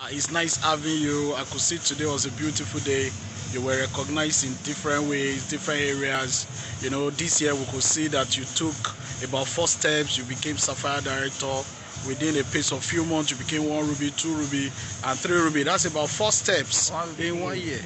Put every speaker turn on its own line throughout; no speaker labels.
It's nice having you. I could see today was a beautiful day. You were recognized in different ways, different areas. This year we could see that you took about 4 steps. You became Sapphire Director. Within a pace of few months, you became 1 ruby, 2 ruby, and 3 ruby. That's about 4 steps in 1 year.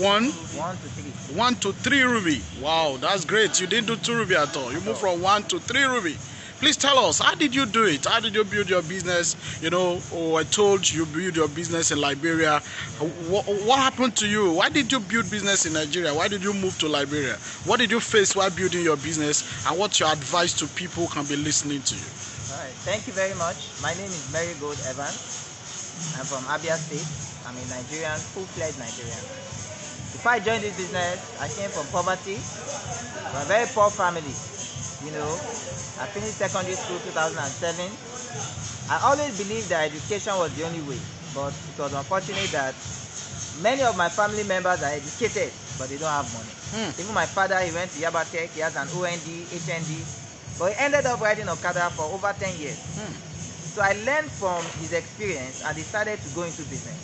One,
1 to 3.
1 to 3 ruby. Wow, that's great. You didn't do 2 ruby at all. You moved from 1 to 3 ruby. Please tell us, how did you do it? How did you build your business? I told you build your business in Liberia. What happened to you? Why did you build business in Nigeria? Why did you move to Liberia? What did you face while building your business? And what's your advice to people who can be listening to you?
All right, thank you very much. My name is Marigold Evans. I'm from Abia State. I'm a Nigerian, full-fledged Nigerian. Before I joined this business, I came from poverty, from a very poor family. I finished secondary school 2007. I always believed that education was the only way, but it was unfortunate that many of my family members are educated, but they don't have money. Even my father, he went to Yabatech, he has an OND, HND, but he ended up riding Okada for over 10 years. So I learned from his experience and decided to go into business.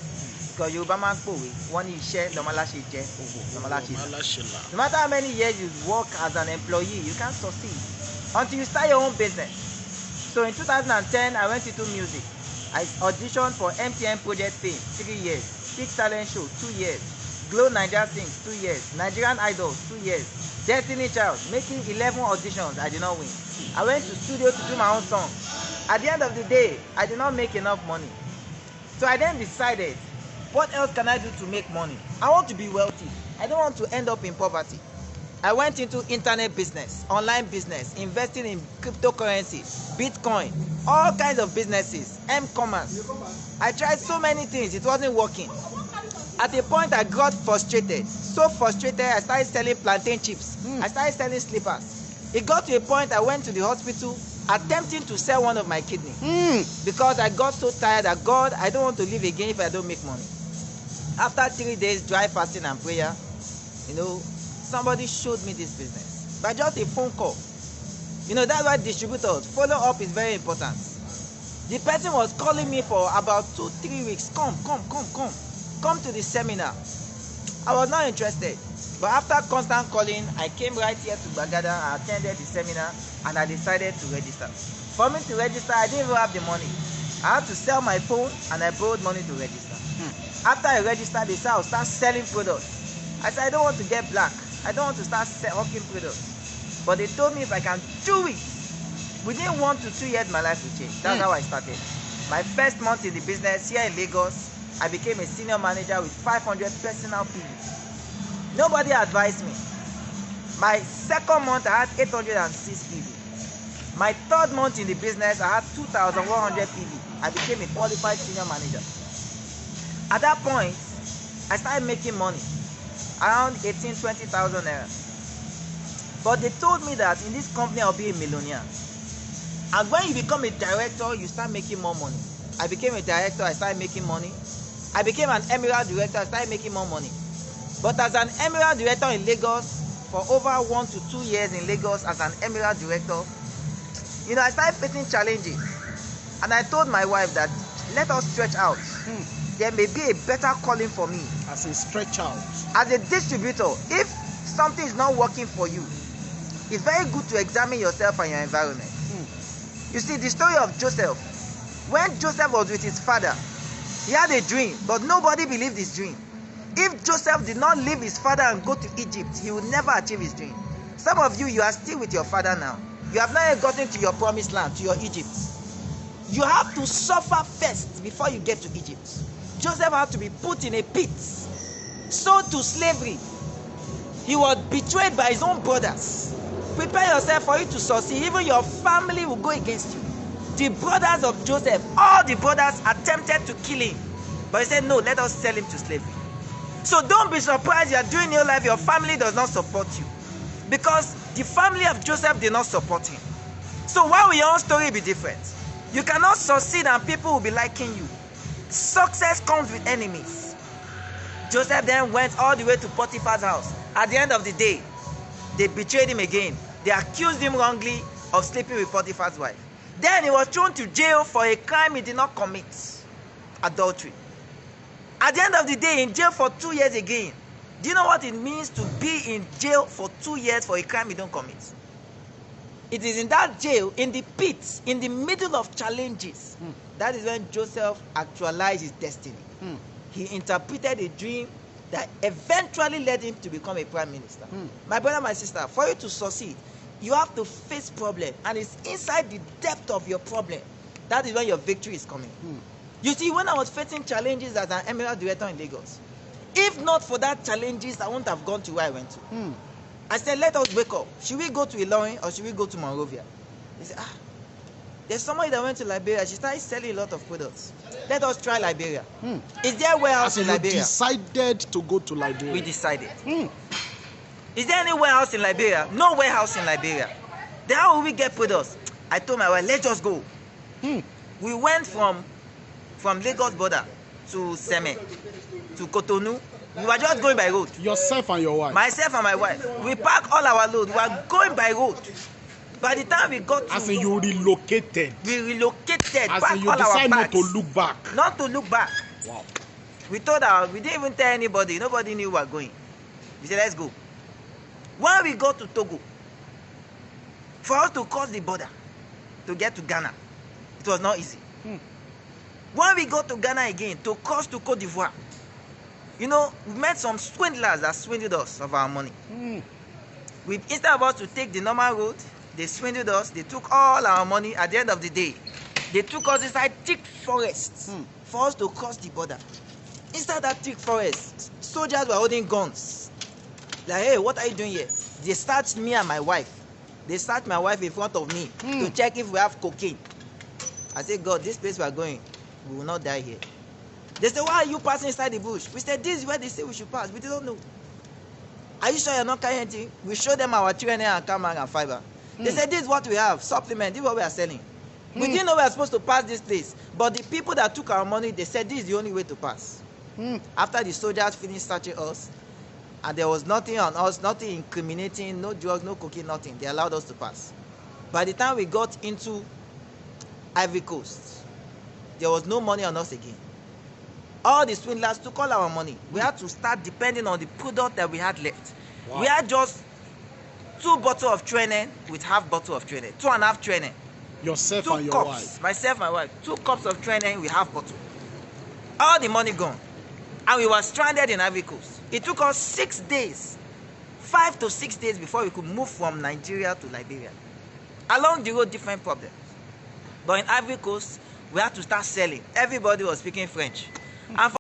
Because Yoruba man powe, one is share, no matter how many years you work as an employee, you can't succeed until you start your own business. So in 2010, I went into music. I auditioned for MTN Project Fame, 3 years. Six Talent Show, 2 years. Glow Nigeria Sings, 2 years. Nigerian Idols, 2 years. Destiny Child, making 11 auditions, I did not win. I went to studio to do my own song. At the end of the day, I did not make enough money. So I then decided, what else can I do to make money? I want to be wealthy. I don't want to end up in poverty. I went into internet business, online business, investing in cryptocurrency, Bitcoin, all kinds of businesses, M-commerce. I tried so many things, it wasn't working. At a point, I got frustrated. So frustrated, I started selling plantain chips. I started selling slippers. It got to a point I went to the hospital attempting to sell one of my kidneys because I got so tired that, God, I don't want to live again if I don't make money. After 3 days dry fasting and prayer, somebody showed me this business by just a phone call. That's why distributors, follow up is very important. The person was calling me for about 2-3 weeks. Come to the seminar. I was not interested, but after constant calling, I came right here to Bagada. I attended the seminar and I decided to register. For me to register, I didn't even have the money. I had to sell my phone and I borrowed money to register. After I registered, they said I'll start selling products. I said I don't want to get black. I don't want to start hawking products. But they told me if I can do it, within 1 to 2 years my life will change. That's how I started. My first month in the business here in Lagos, I became a senior manager with 500 personal PV. Nobody advised me. My second month I had 806 PV. My third month in the business I had 2,100 PV. I became a qualified senior manager. At that point, I started making money, around 18,000-20,000 naira. But they told me that in this company I'll be a millionaire. And when you become a director, you start making more money. I became a director, I started making money. I became an emerald director, I started making more money. But as an emerald director in Lagos, for over 1 to 2 years in Lagos as an emerald director, I started facing challenges. And I told my wife that let us stretch out. There may be a better calling for me.
As a stretch out.
As a distributor, if something is not working for you, it's very good to examine yourself and your environment. You see, the story of Joseph. When Joseph was with his father, he had a dream, but nobody believed his dream. If Joseph did not leave his father and go to Egypt, he would never achieve his dream. Some of you are still with your father now. You have not yet gotten to your promised land, to your Egypt. You have to suffer first before you get to Egypt. Joseph had to be put in a pit, sold to slavery. He was betrayed by his own brothers. Prepare yourself for it to succeed. Even your family will go against you. The brothers of Joseph, all the brothers attempted to kill him. But he said, no, let us sell him to slavery. So don't be surprised you are doing your life, your family does not support you. Because the family of Joseph did not support him. So why will your own story be different? You cannot succeed and people will be liking you. Success comes with enemies. Joseph then went all the way to Potiphar's house. At the end of the day, they betrayed him again. They accused him wrongly of sleeping with Potiphar's wife. Then he was thrown to jail for a crime he did not commit. adultery. At the end of the day, in jail for 2 years again. Do you know what it means to be in jail for 2 years for a crime you don't commit? It is in that jail, in the pit, in the middle of challenges, that is when Joseph actualized his destiny. He interpreted a dream that eventually led him to become a prime minister. My brother, my sister, for you to succeed, you have to face problem, and it's inside the depth of your problem that is when your victory is coming. You see, when I was facing challenges as an emerald director in Lagos, if not for that challenges, I wouldn't have gone to where I went to. I said, let us wake up. Should we go to Ilorin or should we go to Monrovia? He said, there's somebody that went to Liberia. She started selling a lot of products. Let us try Liberia. Is there a warehouse in Liberia?
You decided to go to Liberia.
We decided. Is there any warehouse in Liberia? No warehouse in Liberia. Then how will we get products? I told my wife, let's just go. We went from Lagos border to Seme, to Cotonou. We were just going by road.
Yourself and your wife?
Myself and my wife. We packed all our load. We were going by road. By the time we got to...
As in you relocated?
We relocated.
As in you decided not to look back?
Not to look back.
Wow.
We didn't even tell anybody. Nobody knew we were going. We said, let's go. When we got to Togo, for us to cross the border to get to Ghana, it was not easy. When we got to Ghana again, to cross to Cote d'Ivoire, you know, we met some swindlers that swindled us of our money. Instead of us to take the normal road, they swindled us. They took all our money. At the end of the day, they took us inside thick forests for us to cross the border. Inside that thick forest, soldiers were holding guns. Like, hey, what are you doing here? They searched me and my wife. They searched my wife in front of me to check if we have cocaine. I said, God, this place we are going, we will not die here. They said, why are you passing inside the bush? We said, this is where they say we should pass. We don't know. Are you sure you're not carrying anything? We showed them our TNA and camera and fiber. They said, this is what we have, supplement, this is what we are selling. We didn't know we were supposed to pass this place. But the people that took our money, they said, this is the only way to pass. After the soldiers finished searching us, and there was nothing on us, nothing incriminating, no drugs, no cocaine, nothing. They allowed us to pass. By the time we got into Ivory Coast, there was no money on us again. All the swindlers took all our money. We had to start depending on the product that we had left. Wow. We had just 2 bottles of training with half bottle of training, 2.5 training.
Yourself
2
and your
cups,
wife?
Myself and my wife. 2 cups of training with half bottle. All the money gone. And we were stranded in Ivory Coast. It took us 6 days, 5 to 6 days before we could move from Nigeria to Liberia. Along the road, different problems. But in Ivory Coast, we had to start selling. Everybody was speaking French. And for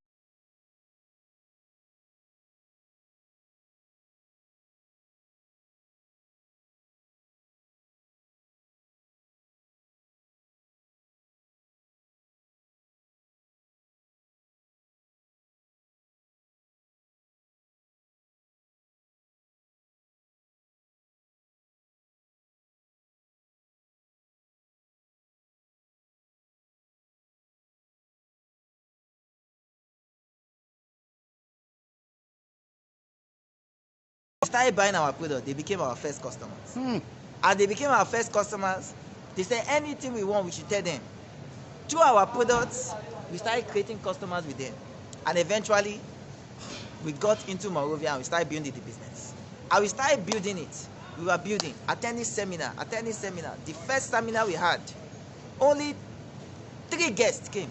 started buying our product, they became our first customers. And they became our first customers. They said anything we want, we should tell them. Through our products, we started creating customers with them. And eventually, we got into Monrovia and we started building the business. And we started building it. We were building, attending seminar. The first seminar we had, only 3 guests came.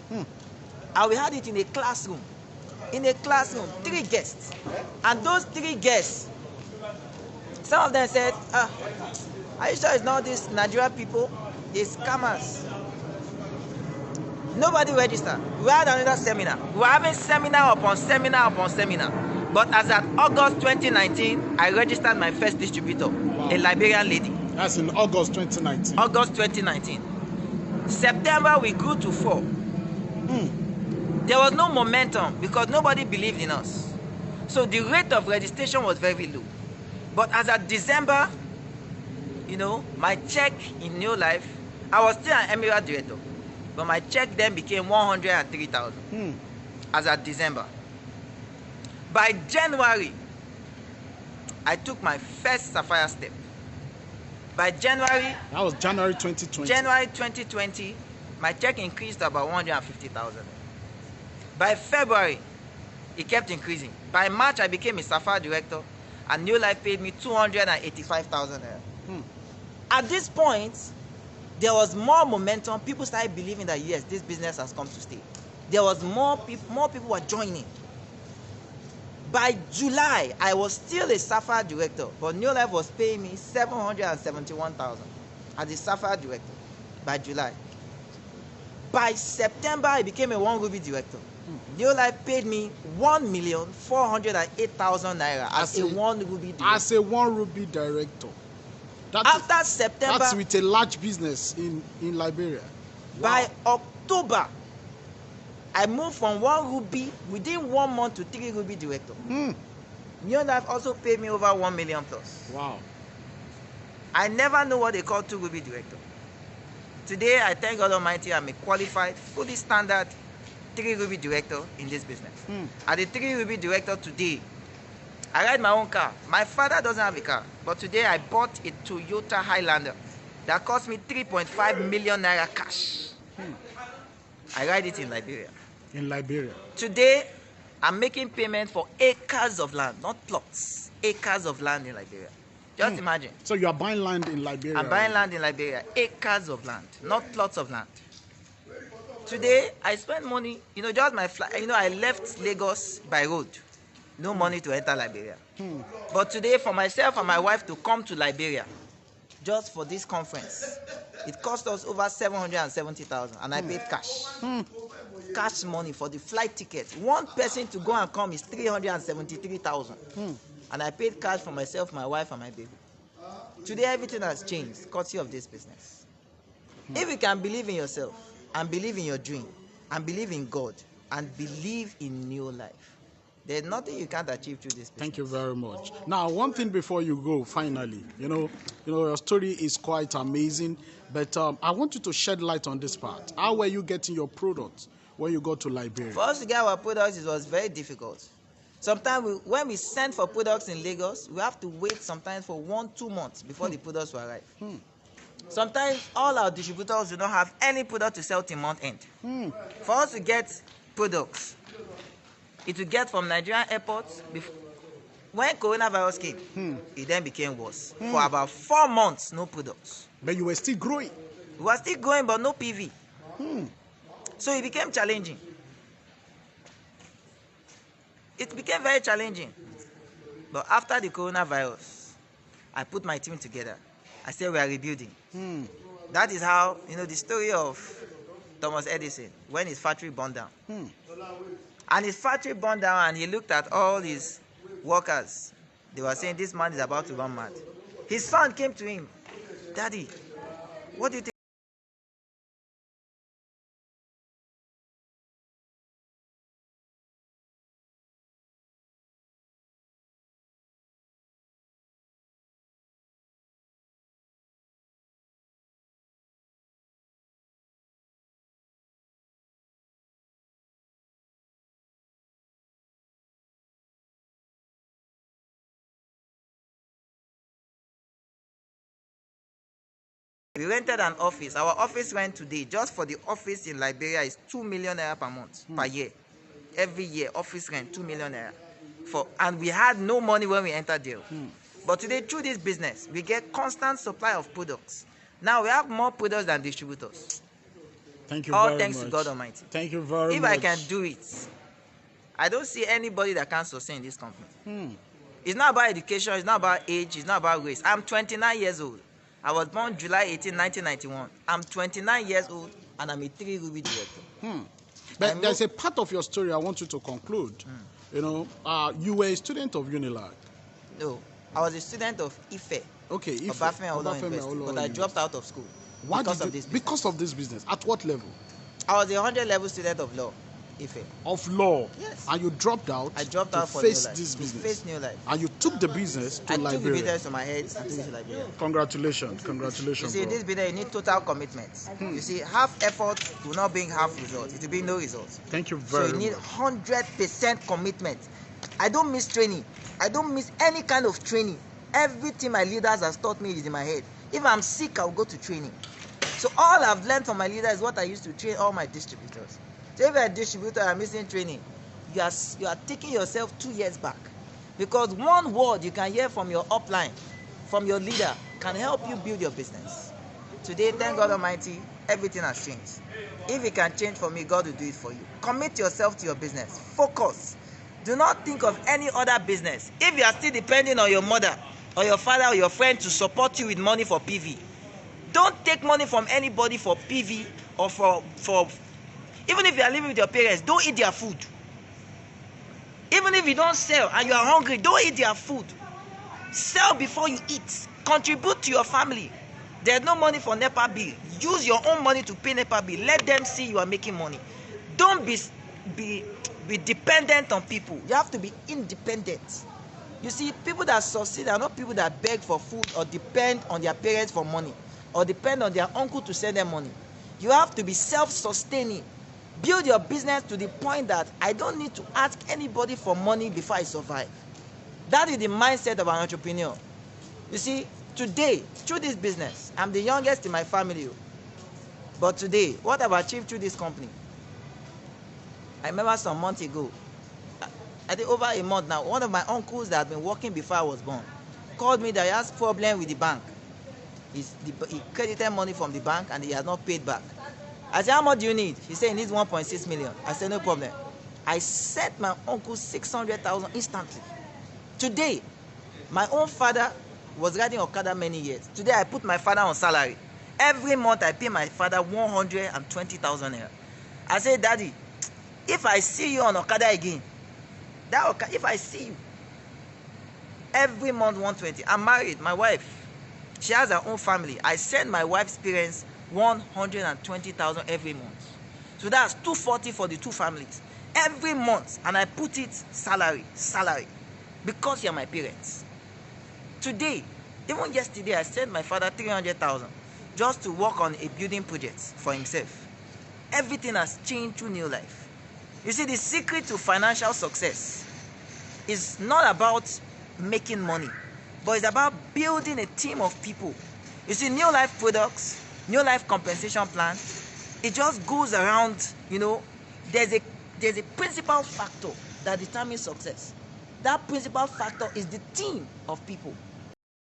And we had it in a classroom. 3 guests. And those 3 guests, some of them said, are you sure it's not these Nigerian people? It's scammers. Nobody registered. We had another seminar. We were having seminar upon seminar upon seminar. But as at August 2019, I registered my first distributor, a Liberian lady.
That's in August 2019.
August 2019. September, we grew to 4. There was no momentum because nobody believed in us. So the rate of registration was very low. But as of December, you know, my check in Neolife, I was still an emerald director, but my check then became 103,000 as of December. By January, I took my first Sapphire step. By January...
That was January 2020.
January 2020, my check increased to about 150,000. By February, it kept increasing. By March, I became a Sapphire director, and Neolife paid me 285,000 naira. At this point, there was more momentum. People started believing that yes, this business has come to stay. There was more people were joining. By July, I was still a Sapphire director, but Neolife was paying me 771,000 as a Sapphire director by July. By September, I became a 1 Ruby director. Neolife paid me 1,408,000 naira as a 1 Ruby director.
As a 1 Ruby director.
After September,
that's with a large business in Liberia.
By October, I moved from 1 Ruby within 1 month to 3 Ruby director. Neolife also paid me over 1 million plus.
Wow.
I never know what they call 2 Ruby director. Today, I thank God Almighty, I'm a qualified, fully standard 3 Ruby director in this business. At the 3 Ruby director today, I ride my own car. My father doesn't have a car, but today I bought a Toyota Highlander that cost me 3.5 million naira cash. I ride it in Liberia.
In Liberia.
Today, I'm making payment for acres of land, not plots. Acres of land in Liberia. Just imagine.
So you are buying land in Liberia?
I'm buying land in Liberia. Acres of land, not plots of land. Today, I spend money, just my flight. I left Lagos by road. No money to enter Liberia. But today, for myself and my wife to come to Liberia, just for this conference, it cost us over 770,000, and I paid cash. Cash money for the flight ticket. One person to go and come is 373,000, and I paid cash for myself, my wife, and my baby. Today, everything has changed, courtesy of this business. If you can believe in yourself, and believe in your dream, and believe in God, and believe in Neolife, there's nothing you can't achieve through this business.
Thank you very much. Now, one thing before you go, finally, your story is quite amazing, but I want you to shed light on this part. How were you getting your products when you got to Liberia?
For us to get our products, it was very difficult. Sometimes when we send for products in Lagos, we have to wait sometimes for 1-2 months before the products will arrive. Sometimes all our distributors do not have any product to sell till month end. For us to get products, it will get from Nigerian airports. When coronavirus came, it then became worse. For about 4 months, no products.
But you were still growing.
We were still growing, but no PV. So it became challenging. It became very challenging. But after the coronavirus, I put my team together. I said we are rebuilding. That is how, the story of Thomas Edison, when his factory burned down. And his factory burned down, and he looked at all his workers. They were saying, this man is about to run mad. His son came to him. Daddy, what do you think? We rented an office. Our office rent today, just for the office in Liberia, is 2 million naira per month, per year. Every year, office rent, 2 million naira. And we had no money when we entered there. But today, through this business, we get constant supply of products. Now we have more products than distributors.
Thank you
All
very
thanks
much.
to God Almighty.
Thank you very
If
much.
I can do it, I don't see anybody that can sustain this company. It's not about education, it's not about age, it's not about race. I'm 29 years old. I was born July 18, 1991. I'm 29 years old, and I'm a 3 Ruby director.
But there's a part of your story I want you to conclude. You were a student of Unilag.
No, I was a student of Ife.
Okay, Ife.
Obafemi Awolowo University, but I dropped out of school because of this business.
Because of this business. At what level?
I was a 100 level student of law, Ife.
Of law?
Yes.
And you dropped out
I dropped out for
face
Neolife,
this business?
To face Neolife.
And you took the business to Liberia?
I took the business to my head and took it to Liberia.
Congratulations. Congratulations,
You see,
bro.
this business, you need total commitment. You see, half effort will not bring half results. It will be no results.
Thank you very much.
So you need 100% commitment. I don't miss training. I don't miss any kind of training. Everything my leaders have taught me is in my head. If I'm sick, I'll go to training. So all I've learned from my leaders is what I used to train all my distributors. So if you're a distributor and missing training, you are taking yourself 2 years back. Because one word you can hear from your upline, from your leader, can help you build your business. Today, thank God Almighty, everything has changed. If it can change for me, God will do it for you. Commit yourself to your business. Focus. Do not think of any other business. If you are still depending on your mother or your father or your friend to support you with money for PV, don't take money from anybody for PV or for even if you are living with your parents, don't eat their food. Even if you don't sell and you are hungry, don't eat their food. Sell before you eat. Contribute to your family. There's no money for NEPA bill. Use your own money to pay NEPA bill. Let them see you are making money. Don't be dependent on people. You have to be independent. You see, people that succeed are not people that beg for food or depend on their parents for money or depend on their uncle to send them money. You have to be self-sustaining. Build your business to the point that I don't need to ask anybody for money before I survive. That is the mindset of an entrepreneur. You see, today, through this business, I'm the youngest in my family. But today, what I've achieved through this company, I remember some months ago, I think over a month now, one of my uncles that had been working before I was born called me that he has problem with the bank. He credited money from the bank and he has not paid back. I said, how much do you need? He said he needs 1.6 million. I said, no problem. I sent my uncle 600,000 instantly. Today, my own father was riding Okada many years. Today, I put my father on salary. Every month, I pay my father 120,000 naira. I said, Daddy, if I see you on Okada again, if I see you, every month 120. I'm married, my wife, she has her own family. I send my wife's parents 120,000 every month. So that's 240 for the two families every month, and I put it salary, because you're my parents. Today, even yesterday, I sent my father 300,000 just to work on a building project for himself. Everything has changed through Neolife. You see, the secret to financial success is not about making money, but it's about building a team of people. You see, Neolife products, Neolife compensation plan, it just goes around, there's a principal factor that determines success. That principal factor is the team of people.